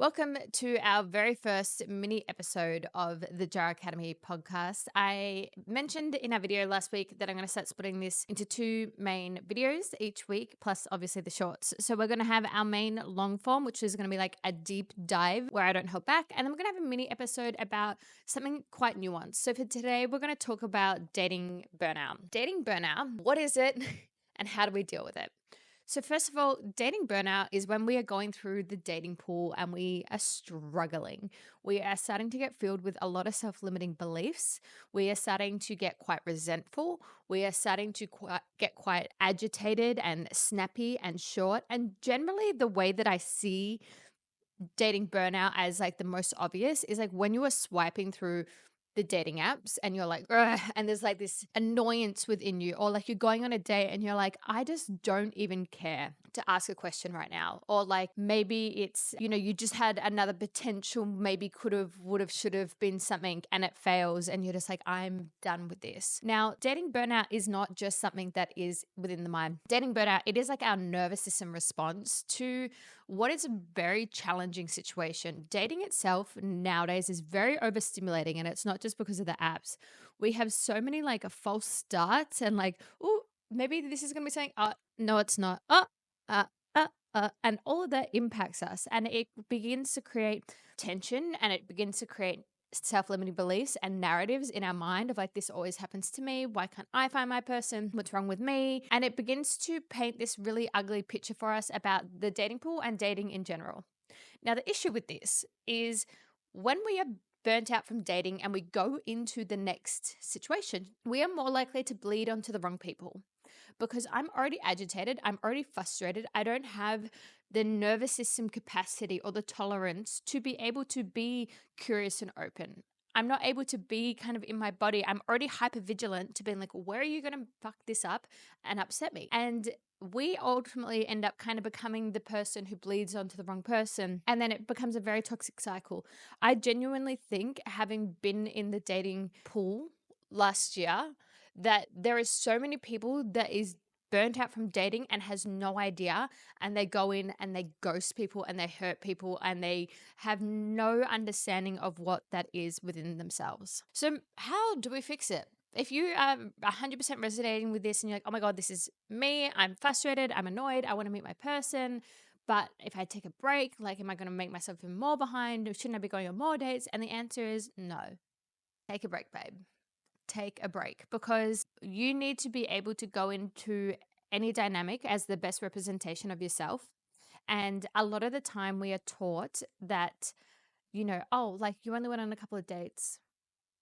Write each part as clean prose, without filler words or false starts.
Welcome to our very first mini episode of the Jar Academy podcast. I mentioned in our video last week that I'm going to start splitting this into two main videos each week, plus obviously the shorts. So we're going to have our main long form, which is going to be like a deep dive where I don't hold back. And then we're going to have a mini episode about something quite nuanced. So for today, we're going to talk about dating burnout. Dating burnout, what is it and how do we deal with it? So, first of all, dating burnout is when we are going through the dating pool and we are struggling. We are starting to get filled with a lot of self limiting beliefs. We are starting to get quite resentful. We are starting to get quite agitated and snappy and short. And generally, the way that I see dating burnout as like the most obvious is like when you are swiping through the dating apps and you're like, "Ugh," and there's like this annoyance within you, or like you're going on a date and you're like, I just don't even care to ask a question right now. Or like maybe it's, you just had another potential, maybe could have, would have, should have been something and it fails and you're just like, I'm done with this. Now, dating burnout is not just something that is within the mind. Dating burnout, it is like our nervous system response to what is a very challenging situation. Dating itself nowadays is very overstimulating, and it's not just because of the apps. We have so many like false starts and like, oh, maybe this is going to be saying, no, it's not. Uh, and all of that impacts us, and it begins to create tension, and it begins to create self-limiting beliefs and narratives in our mind of like, this always happens to me, why can't I find my person, what's wrong with me? And it begins to paint this really ugly picture for us about the dating pool and dating in general. Now, the issue with this is when we are burnt out from dating and we go into the next situation, we are more likely to bleed onto the wrong people. Because I'm already agitated, I'm already frustrated, I don't have the nervous system capacity or the tolerance to be able to be curious and open. I'm not able to be kind of in my body. I'm already hyper vigilant to being like, where are you going to fuck this up and upset me? And we ultimately end up kind of becoming the person who bleeds onto the wrong person. And then it becomes a very toxic cycle. I genuinely think, having been in the dating pool last year, that there is so many people that is burnt out from dating and has no idea, and they go in and they ghost people and they hurt people and they have no understanding of what that is within themselves. So how do we fix it? If you are 100% resonating with this and you're like, oh my God, this is me, I'm frustrated, I'm annoyed, I want to meet my person, but if I take a break, like, am I going to make myself even more behind? Shouldn't I be going on more dates? And the answer is no. Take a break, babe. Take a break, because you need to be able to go into any dynamic as the best representation of yourself. And a lot of the time we are taught that, oh, like you only went on a couple of dates.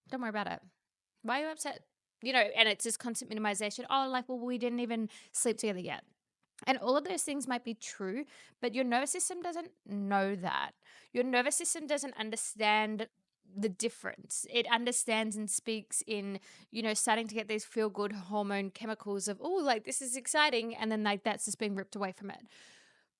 Don't worry about it. Why are you upset? And it's this constant minimization. Oh, like, well, we didn't even sleep together yet. And all of those things might be true, but your nervous system doesn't know that. Your nervous system doesn't understand the difference. It understands and speaks in, starting to get these feel good hormone chemicals of, oh, like this is exciting. And then like that's just being ripped away from it.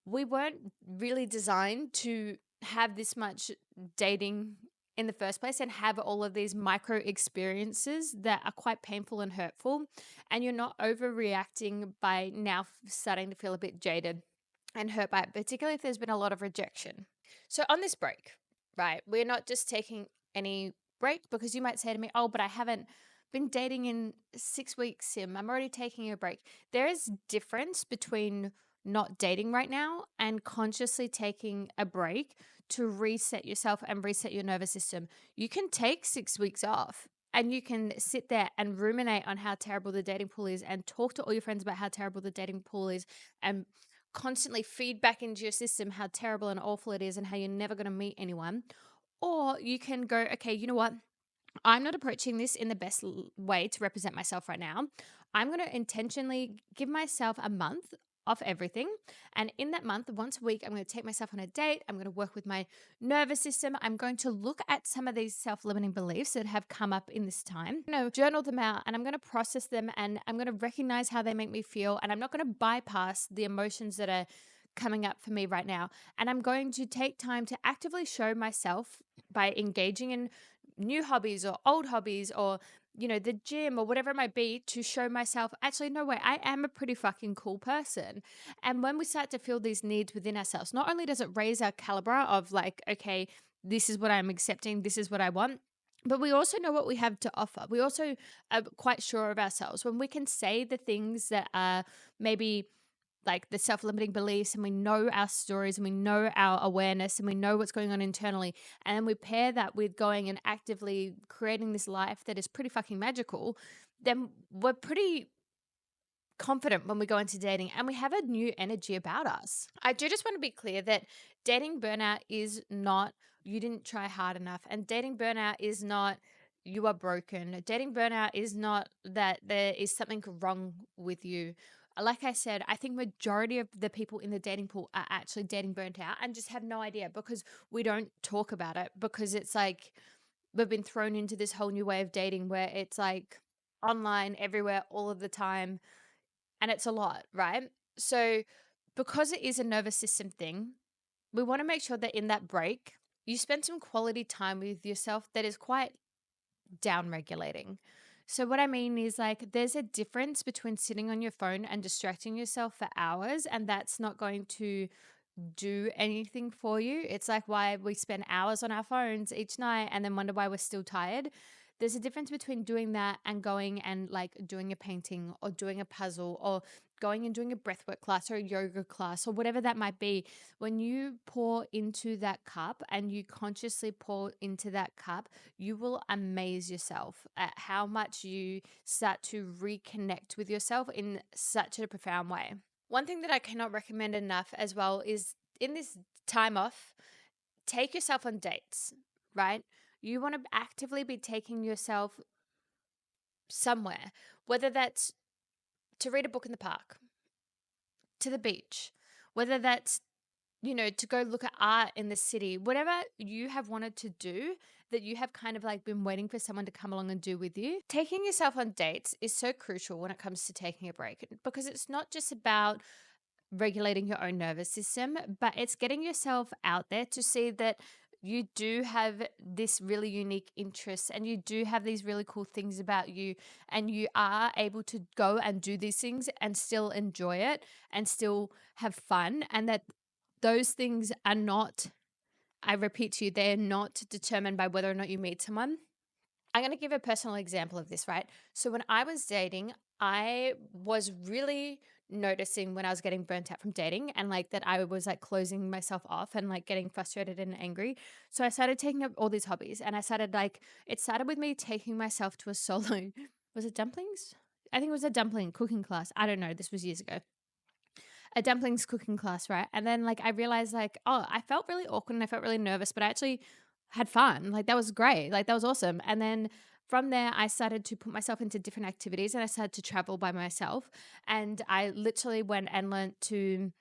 We weren't really designed to have this much dating in the first place and have all of these micro experiences that are quite painful and hurtful. And you're not overreacting by now starting to feel a bit jaded and hurt by it, particularly if there's been a lot of rejection. So on this break, right, we're not just taking any break, because you might say to me, oh, but I haven't been dating in 6 weeks, Sim. I'm already taking a break. There is difference between not dating right now and consciously taking a break to reset yourself and reset your nervous system. You can take 6 weeks off and you can sit there and ruminate on how terrible the dating pool is and talk to all your friends about how terrible the dating pool is and constantly feed back into your system how terrible and awful it is and how you're never going to meet anyone. Or you can go, okay, you know what? I'm not approaching this in the best way to represent myself right now. I'm going to intentionally give myself a month off everything. And in that month, once a week, I'm going to take myself on a date. I'm going to work with my nervous system. I'm going to look at some of these self-limiting beliefs that have come up in this time, journal them out, and I'm going to process them, and I'm going to recognize how they make me feel. And I'm not going to bypass the emotions that are coming up for me right now. And I'm going to take time to actively show myself by engaging in new hobbies or old hobbies, or the gym or whatever it might be to show myself, actually, no way, I am a pretty fucking cool person. And when we start to feel these needs within ourselves, not only does it raise our caliber of like, okay, this is what I'm accepting, this is what I want, but we also know what we have to offer. We also are quite sure of ourselves when we can say the things that are maybe like the self-limiting beliefs, and we know our stories and we know our awareness and we know what's going on internally, and then we pair that with going and actively creating this life that is pretty fucking magical, then we're pretty confident when we go into dating and we have a new energy about us. I do just want to be clear that dating burnout is not you didn't try hard enough, and dating burnout is not you are broken. Dating burnout is not that there is something wrong with you. Like I said, I think majority of the people in the dating pool are actually dating burnt out and just have no idea because we don't talk about it, because it's like we've been thrown into this whole new way of dating where it's like online everywhere all of the time, and it's a lot, right? So, because it is a nervous system thing, we want to make sure that in that break, you spend some quality time with yourself that is quite down regulating. So, what I mean is like there's a difference between sitting on your phone and distracting yourself for hours, and that's not going to do anything for you. It's like why we spend hours on our phones each night and then wonder why we're still tired. There's a difference between doing that and going and like doing a painting or doing a puzzle or going and doing a breathwork class or a yoga class or whatever that might be. When you pour into that cup and you consciously pour into that cup, you will amaze yourself at how much you start to reconnect with yourself in such a profound way. One thing that I cannot recommend enough as well is in this time off, take yourself on dates, right? You want to actively be taking yourself somewhere, whether that's to read a book in the park, to the beach, whether that's, to go look at art in the city, whatever you have wanted to do that you have kind of like been waiting for someone to come along and do with you. Taking yourself on dates is so crucial when it comes to taking a break because it's not just about regulating your own nervous system, but it's getting yourself out there to see that you do have this really unique interest and you do have these really cool things about you, and you are able to go and do these things and still enjoy it and still have fun, and that those things are not, I repeat to you, they're not determined by whether or not you meet someone. I'm going to give a personal example of this, right? So when I was dating, I was really noticing when I was getting burnt out from dating and like that I was like closing myself off and like getting frustrated and angry. So I started taking up all these hobbies, and I started like, it started with me taking myself to a solo, was it dumplings? I think it was a dumpling cooking class. I don't know. This was years ago. A dumplings cooking class, right? And then like I realized like, oh, I felt really awkward and I felt really nervous, but I actually had fun. Like that was great. Like that was awesome. And then from there, I started to put myself into different activities and I started to travel by myself. And I literally went and learned to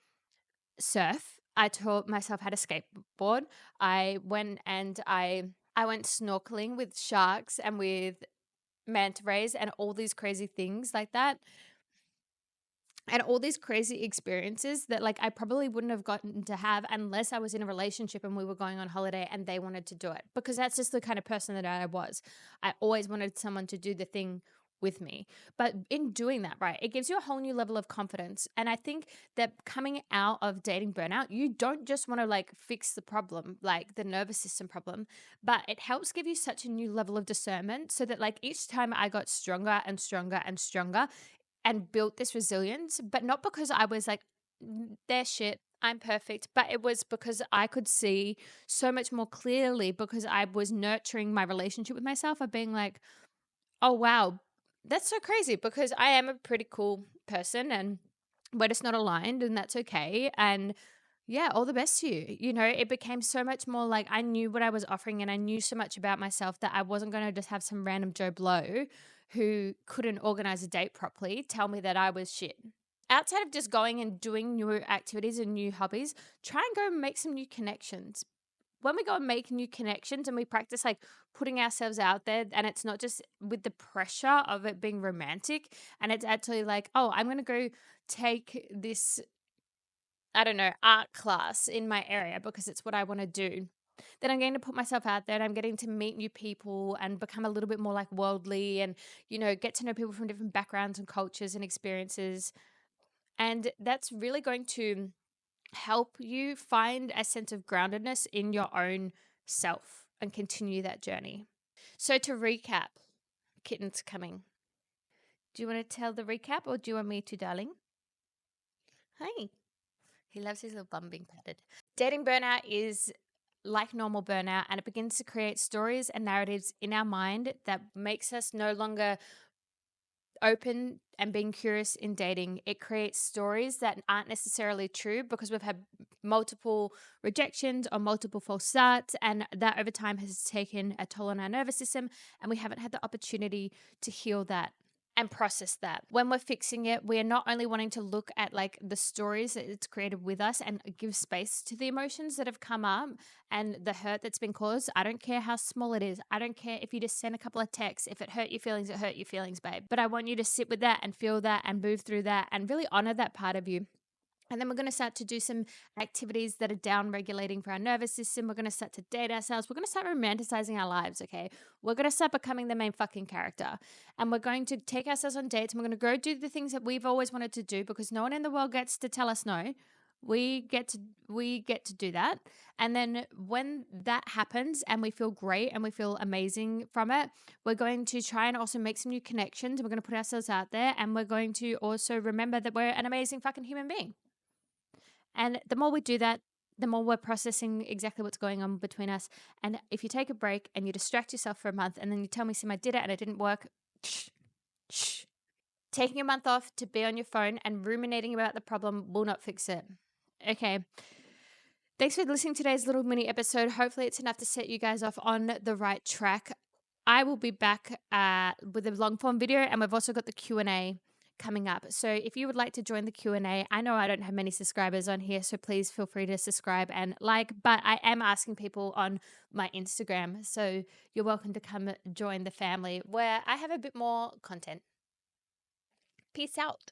surf. I taught myself how to skateboard. I went and I went snorkeling with sharks and with manta rays and all these crazy things like that, and all these crazy experiences that like I probably wouldn't have gotten to have unless I was in a relationship and we were going on holiday and they wanted to do it, because that's just the kind of person that I was. I always wanted someone to do the thing with me. But in doing that, right, it gives you a whole new level of confidence. And I think that coming out of dating burnout, you don't just want to like fix the problem, like the nervous system problem, but it helps give you such a new level of discernment so that like each time I got stronger and stronger and stronger and built this resilience, but not because I was like, they're shit, I'm perfect, but it was because I could see so much more clearly because I was nurturing my relationship with myself of being like, oh, wow, that's so crazy because I am a pretty cool person and we're just not aligned, and that's okay. And yeah, all the best to you. It became so much more like I knew what I was offering and I knew so much about myself that I wasn't going to just have some random Joe Blow who couldn't organize a date properly tell me that I was shit. Outside of just going and doing new activities and new hobbies, try and go and make some new connections. When we go and make new connections and we practice like putting ourselves out there, and it's not just with the pressure of it being romantic, and it's actually like, oh, I'm going to go take this, I don't know, art class in my area because it's what I want to do. then I'm going to put myself out there and I'm getting to meet new people and become a little bit more like worldly and, get to know people from different backgrounds and cultures and experiences. And that's really going to help you find a sense of groundedness in your own self and continue that journey. So to recap, kitten's coming. Do you want to tell the recap or do you want me to, darling? Hi. He loves his little bum being patted. Dating burnout is like normal burnout, and it begins to create stories and narratives in our mind that makes us no longer open and being curious in dating. It creates stories that aren't necessarily true because we've had multiple rejections or multiple false starts, and that over time has taken a toll on our nervous system, and we haven't had the opportunity to heal that and process that. When we're fixing it, we are not only wanting to look at like the stories that it's created with us and give space to the emotions that have come up and the hurt that's been caused. I don't care how small it is. I don't care if you just send a couple of texts. If it hurt your feelings, it hurt your feelings, babe. But I want you to sit with that and feel that and move through that and really honor that part of you. And then we're going to start to do some activities that are down regulating for our nervous system. We're going to start to date ourselves. We're going to start romanticizing our lives, okay? We're going to start becoming the main fucking character. And we're going to take ourselves on dates and we're going to go do the things that we've always wanted to do because no one in the world gets to tell us no. We get to do that. And then when that happens and we feel great and we feel amazing from it, we're going to try and also make some new connections. We're going to put ourselves out there and we're going to also remember that we're an amazing fucking human being. And the more we do that, the more we're processing exactly what's going on between us. And if you take a break and you distract yourself for a month and then you tell me, Sim, I did it and it didn't work, shh. Taking a month off to be on your phone and ruminating about the problem will not fix it. Okay. Thanks for listening to today's little mini episode. Hopefully it's enough to set you guys off on the right track. I will be back with a long form video and we've also got the Q&A coming up. So if you would like to join the Q&A, I know I don't have many subscribers on here, so please feel free to subscribe and like, but I am asking people on my Instagram. So you're welcome to come join the family where I have a bit more content. Peace out.